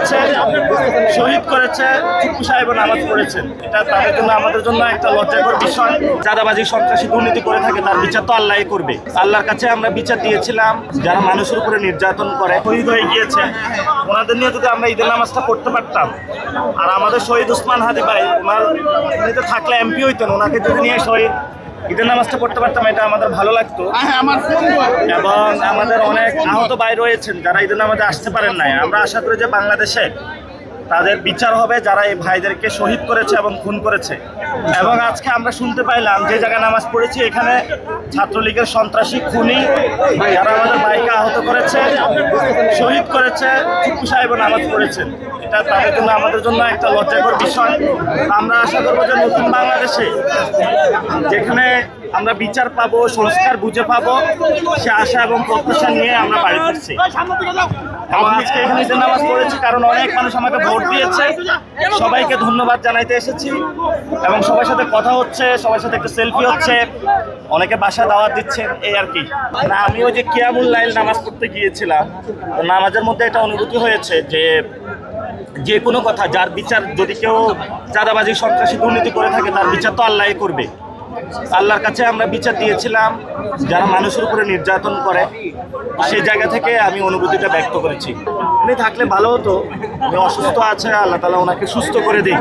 করেছে, শহীদ করেছে, টিপু সাহেব নামাজ পড়েছেন। এটা তাদের জন্য আমাদের জন্য একটা লজ্জাকর বিষয়। চাঁদাবাজি সন্ত্রাসী দুর্নীতি করে থাকে তার বিচার তো আল্লাহই করবে। আল্লাহর কাছে আমরা বিচার দিয়েছিলাম যারা মানুষের উপরে নির্যাতন করে শহীদ হয়ে গিয়েছে, ওনাদের নিয়ে যদি আমরা ঈদের নামাজটা পড়তে পারতাম। আর আমাদের শহীদ ওসমান হাদি ভাই, ওনার উনিতে থাকলে এমপি হইতেন, ওনাকে যদি নিয়ে শহীদ ঈদের নামাজটা পড়তে পারতাম, এটা আমাদের ভালো লাগতো। এবং আমাদের অনেক আহত ভাই রয়েছেন যারা ঈদের নামাজে আসতে পারেন নাই। আমরা আশা করি যে বাংলাদেশে তাদের বিচার হবে যারা এই ভাইদেরকে শহীদ করেছে এবং খুন করেছে। এবং আজকে আমরা শুনতে পাইলাম যে জায়গায় নামাজ পড়েছি এখানে ছাত্রলীগের সন্ত্রাসী খুনি যারা আমাদের ভাইকে আহত করেছে, শহীদ করেছে, টিপু সাহেব নামাজ পড়েছেন। এটা তাদের জন্য আমাদের জন্য একটা লজ্জাকর বিষয়। আমরা আশা করবো যে নতুন বাংলাদেশে যেখানে আমরা বিচার পাবো, সংস্কার বুঝে পাবো, সে আশা এবং প্রত্যাশা নিয়ে আমরা বাড়ি ফিরছি। এবং আজকে এখানে যে নামাজ পড়েছি কারণ অনেক মানুষ আমাকে ভোট দিয়েছে, সবাইকে ধন্যবাদ জানাইতে এসেছি এবং সবার সাথে কথা হচ্ছে, সবার সাথে একটা সেলফি হচ্ছে, অনেকে বাসা দাওয়াত দিচ্ছেন, এই আর কি। না, আমি ওই যে কিয়ামুল লাইল নামাজ পড়তে গিয়েছিলাম, নামাজের মধ্যে একটা অনুভূতি হয়েছে যে কোনো কথা যার বিচার, যদি কেউ চাঁদাবাজি সন্ত্রাসী দুর্নীতি করে থাকে তার বিচার তো আল্লাহই করবে। আল্লাহর কাছে আমরা বিচার দিয়েছিলাম যারা মানুষের উপরে নির্যাতন করে, সেই জায়গা থেকে আমি অনুভূতিটা ব্যক্ত করেছি। উনি থাকলে ভালো হতো, উনি অসুস্থ আছে, আল্লাহ তাআলা ওনাকে সুস্থ করে দিই।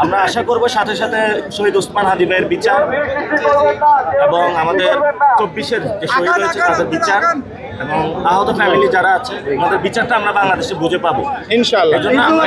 আমরা আশা করব সাথে সাথে শহীদ ওসমান হাদি ভাইয়ের বিচার এবং আমাদের 24-এর যে শহীদ হয়েছে তাদের বিচার এবং আহত ফ্যামিলি যারা আছে ওনাদের বিচারটা আমরা বাংলাদেশে বুঝে পাবো ইনশাআল্লাহ। এই জন্য আমরা